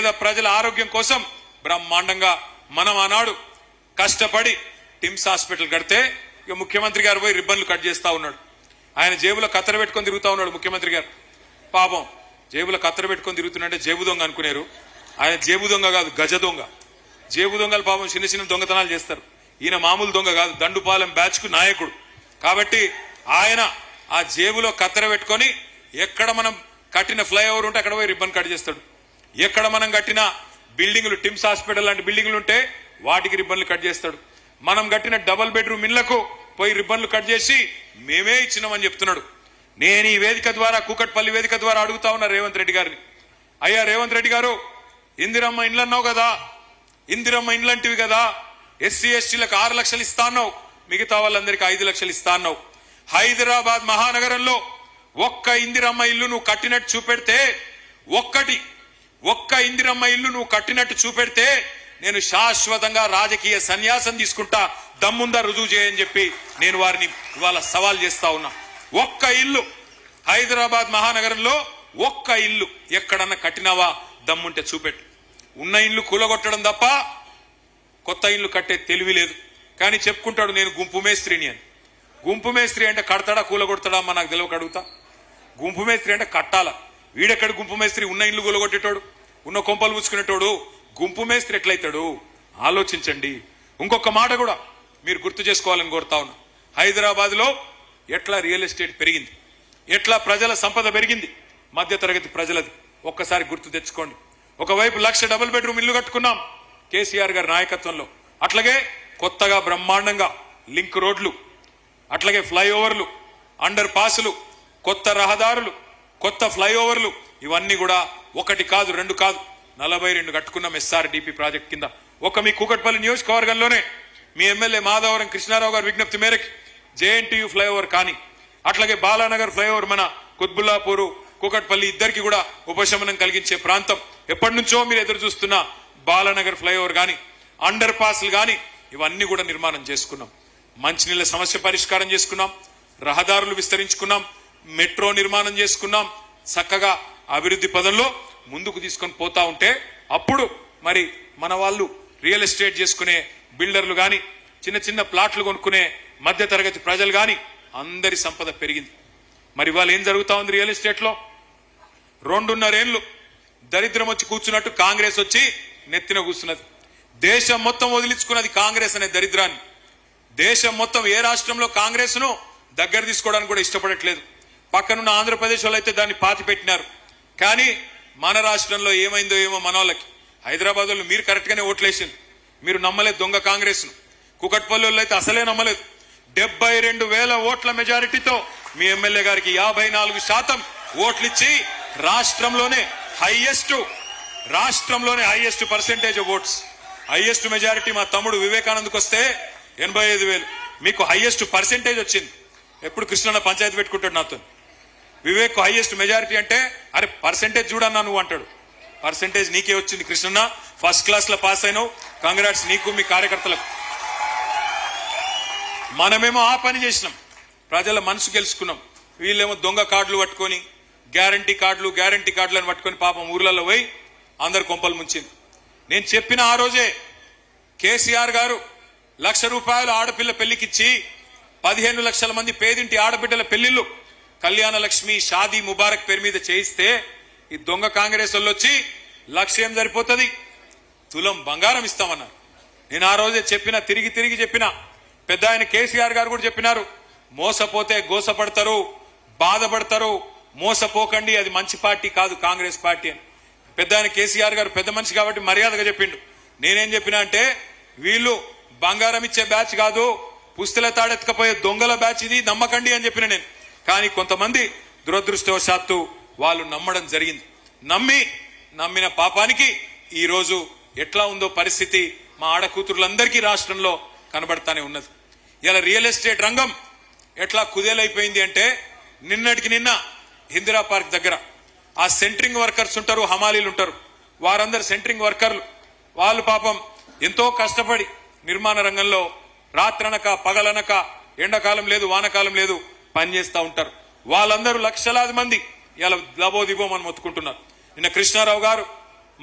పేద ప్రజల ఆరోగ్యం కోసం బ్రహ్మాండంగా మనం ఆనాడు కష్టపడి టిమ్స్ హాస్పిటల్ కడితే ఇక ముఖ్యమంత్రి గారు పోయి రిబ్బన్లు కట్ చేస్తా ఉన్నాడు. ఆయన జేబులో కత్తెర పెట్టుకొని తిరుగుతా ఉన్నాడు ముఖ్యమంత్రి గారు. పాపం జేబులో కత్తెర పెట్టుకొని తిరుగుతుంటే జేబు దొంగ అనుకునేరు. ఆయన జేబు దొంగ కాదు, గజ దొంగ. జేబు దొంగలు పాపం చిన్న చిన్న దొంగతనాలు చేస్తారు. ఈయన మామూలు దొంగ కాదు, దండుపాలెం బ్యాచ్ కు నాయకుడు. కాబట్టి ఆయన ఆ జేబులో కత్తెర పెట్టుకొని ఎక్కడ మనం కట్టిన ఫ్లైఓవర్ ఉంటే అక్కడ పోయి రిబ్బన్ కట్ చేస్తాడు. ఎక్కడ మనం కట్టిన బిల్డింగ్లు, టిమ్స్ హాస్పిటల్ లాంటి బిల్డింగ్లు ఉంటే వాటికి రిబ్బన్లు కట్ చేస్తాడు. మనం కట్టిన డబుల్ బెడ్రూమ్ ఇళ్లకు పోయి రిబ్బన్లు కట్ చేసి మేమే ఇచ్చినామని చెప్తున్నాడు. నేను ఈ వేదిక ద్వారా, కూకట్పల్లి వేదిక ద్వారా అడుగుతా ఉన్నా రేవంత్ రెడ్డి గారిని, అయ్యా రేవంత్ రెడ్డి గారు, ఇందిరమ్మ ఇండ్లు అన్నావు కదా, ఇందిరమ్మ ఇండ్లంటివి కదా, ఎస్సీ ఎస్టీలకు 6 లక్షలు ఇస్తా అన్నావు, మిగతా వాళ్ళందరికీ 5 లక్షలు ఇస్తా అన్నావు. హైదరాబాద్ మహానగరంలో ఒక్క ఇందిరమ్మ ఇల్లు నువ్వు కట్టినట్టు చూపెడితే, ఒక్క ఇందిరమ్మ ఇల్లు నువ్వు కట్టినట్టు చూపెడితే నేను శాశ్వతంగా రాజకీయ సన్యాసం తీసుకుంటా, దమ్ముందా రుజువు చేయని చెప్పి నేను వారిని ఇవాళ సవాల్ చేస్తా ఉన్నా. ఒక్క ఇల్లు హైదరాబాద్ మహానగరంలో ఒక్క ఇల్లు ఎక్కడన్నా కట్టినావా, దమ్ముంటే చూపెట్టు. ఉన్న ఇల్లు కూలగొట్టడం తప్ప కొత్త ఇల్లు కట్టే తెలివి లేదు. కానీ చెప్పుకుంటాడు నేను గుంపు మేస్త్రిని అని. గుంపు మేస్త్రి అంటే కడతాడా కూలగొడతాడా అమ్మా నాకు తెలియక అడుగుతా. గుంపు మేస్త్రి అంటే కట్టాలా. వీడెక్కడ గుంపు మేస్త్రి, ఉన్న ఇల్లు కూలగొట్టేటోడు, ఉన్న కొంపలు పుచ్చుకునేటోడు గుంపు మేస్త్రి ఎట్లయితాడు ఆలోచించండి. ఇంకొక మాట కూడా మీరు గుర్తు చేసుకోవాలని కోరుతా ఉన్నా. హైదరాబాద్ లో ఎట్లా రియల్ ఎస్టేట్ పెరిగింది, ఎట్లా ప్రజల సంపద పెరిగింది, మధ్యతరగతి ప్రజలది ఒక్కసారి గుర్తు తెచ్చుకోండి. ఒకవైపు 1,00,000 డబుల్ బెడ్రూమ్ ఇల్లు కట్టుకున్నాం కేసీఆర్ గారి నాయకత్వంలో. అట్లాగే కొత్తగా బ్రహ్మాండంగా లింక్ రోడ్లు, అట్లాగే ఫ్లైఓవర్లు, అండర్ పాసులు, కొత్త రహదారులు, కొత్త ఫ్లైఓవర్లు, ఇవన్నీ కూడా 1 కాదు 2 కాదు 42 కట్టుకున్నాం SRDP ప్రాజెక్ట్ కింద. మీ కూకట్పల్లి నియోజకవర్గంలోనే మీ ఎమ్మెల్యే మాధవరం కృష్ణారావు గారి విజ్ఞప్తి మేరకు JNTU ఫ్లైఓవర్ కానీ, అట్లాగే బాలానగర్ ఫ్లైఓవర్, మన కుత్బుల్లాపూర్ కూకట్పల్లి ఇద్దరికి కూడా ఉపశమనం కలిగించే ప్రాంతం, ఎప్పటి నుంచో మీరు ఎదురు చూస్తున్న బాలానగర్ ఫ్లైఓవర్ కానీ, అండర్ పాస్లు కానీ, ఇవన్నీ కూడా నిర్మాణం చేసుకున్నాం. మంచినీళ్ళ సమస్య పరిష్కారం చేసుకున్నాం, రహదారులు విస్తరించుకున్నాం, మెట్రో నిర్మాణం చేసుకున్నాం. చక్కగా అభివృద్ధి పదంలో ముందుకు తీసుకొని పోతా ఉంటే అప్పుడు మరి మన వాళ్ళు రియల్ ఎస్టేట్ చేసుకునే బిల్డర్లు కానీ, చిన్న చిన్న ప్లాట్లు కొనుక్కునే మధ్యతరగతి ప్రజలు కానీ అందరి సంపద పెరిగింది. మరి వాళ్ళు ఏం జరుగుతా ఉంది రియల్ ఎస్టేట్ లో? 2.5 ఏళ్లు దరిద్రం వచ్చి కూర్చున్నట్టు కాంగ్రెస్ వచ్చి నెత్తిన కూర్చున్నది. దేశం మొత్తం వదిలించుకున్నది కాంగ్రెస్ అనే దరిద్రాన్ని. దేశం మొత్తం ఏ రాష్ట్రంలో కాంగ్రెస్ ను దగ్గర తీసుకోవడానికి కూడా ఇష్టపడట్లేదు. పక్కనున్న ఆంధ్రప్రదేశ్ వాళ్ళు అయితే దాన్ని పాతి పెట్టినారు. కానీ మన రాష్ట్రంలో ఏమైందో ఏమో మన వాళ్ళకి. హైదరాబాద్ వాళ్ళు మీరు కరెక్ట్ గానే ఓట్లేసింది, మీరు నమ్మలేదు దొంగ కాంగ్రెస్ ను. కుకట్పల్లి వాళ్ళు అయితే అసలే నమ్మలేదు. 72,000 ఓట్ల మెజారిటీతో మీ ఎమ్మెల్యే గారికి 54% ఓట్లు ఇచ్చి రాష్ట్రంలోనే highest percentage votes, highest majority మా తమ్ముడు వివేకానంద్కి వస్తే 85,000, మీకు హైయెస్ట్ పర్సెంటేజ్ వచ్చింది. ఎప్పుడు కృష్ణన్న పంచాయతీ పెట్టుకుంటాడు నాతో, వివేక్ హైయెస్ట్ మెజారిటీ అంటే అరే పర్సెంటేజ్ చూడన్నా నువ్వు అంటాడు. పర్సెంటేజ్ నీకే వచ్చింది కృష్ణన్న, ఫస్ట్ క్లాస్ లో పాస్ అయినావు, కంగ్రాట్స్ నీకు మీ కార్యకర్తలకు. మనమేమో ఆ పని చేసినాం, ప్రజల మనసు గెలుచుకున్నాం. వీళ్ళేమో దొంగ కార్డులు పట్టుకొని గ్యారంటీ కార్డులు అని పట్టుకొని పాపం ఊర్లలో పోయి అందరు కొంపలు ముంచింది. నేను చెప్పిన ఆ రోజే కేసీఆర్ గారు ₹1,00,000 ఆడపిల్ల పెళ్లికిచ్చి 15 లక్షల మంది పేదింటి ఆడబిడ్డల పెళ్లిళ్లు కళ్యాణ లక్ష్మి షాదీ ముబారక్ పేరు మీద చేయిస్తే ఈ దొంగ కాంగ్రెస్ వాళ్ళు వచ్చి 1,00,000 ఏం సరిపోతుంది, తులం బంగారం ఇస్తామన్నారు. నేను ఆ రోజే చెప్పిన, తిరిగి చెప్పిన. పెద్ద ఆయన కేసీఆర్ గారు కూడా చెప్పినారు, మోసపోతే గోసపడతారు, బాధపడతారు, మోసపోకండి, అది మంచి పార్టీ కాదు కాంగ్రెస్ పార్టీ అని. పెద్ద ఆయన కేసీఆర్ గారు పెద్ద మనిషి కాబట్టి మర్యాదగా చెప్పిండు. నేనేం చెప్పినా అంటే వీళ్ళు బంగారం ఇచ్చే బ్యాచ్ కాదు, పుస్తల తాడెత్తుకపోయే దొంగల బ్యాచ్, ఇది నమ్మకండి అని చెప్పిన నేను. కానీ కొంతమంది దురదృష్టవశాత్తు వాళ్ళు నమ్మడం జరిగింది. నమ్మిన పాపానికి ఈ రోజు ఎట్లా ఉందో పరిస్థితి మా ఆడకూతురులందరికీ రాష్ట్రంలో కనబడతానే ఉన్నది. ఇలా రియల్ ఎస్టేట్ రంగం ఎట్లా కుదేలైపోయింది అంటే నిన్నటికి నిన్న ఇందిరా పార్క్ దగ్గర ఆ సెంట్రింగ్ వర్కర్స్ ఉంటారు, హమాలీలు ఉంటారు, వారందరు సెంట్రింగ్ వర్కర్లు. వాళ్ళు పాపం ఎంతో కష్టపడి నిర్మాణ రంగంలో రాత్రనక పగలనక, ఎండాకాలం లేదు వానకాలం లేదు పనిచేస్తూ ఉంటారు. వాళ్ళందరూ లక్షలాది మంది ఇలా లబోదిబోమని మొత్తుకుంటున్నారు. నిన్న కృష్ణారావు గారు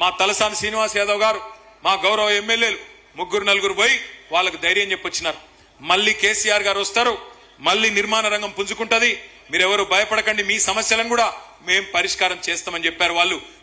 మా తలసాని శ్రీనివాస్ యాదవ్ గారు, మా గౌరవ ఎమ్మెల్యేలు ముగ్గురు నలుగురు పోయి వాళ్ళకు ధైర్యం చెప్పొచ్చినారు. మళ్ళీ కేసీఆర్ గారు వస్తారు, మళ్ళీ నిర్మాణ రంగం పుంజుకుంటది, మీరెవరు భయపడకండి, మీ సమస్యలను కూడా మేము పరిష్కారం చేస్తామని చెప్పారు వాళ్ళు.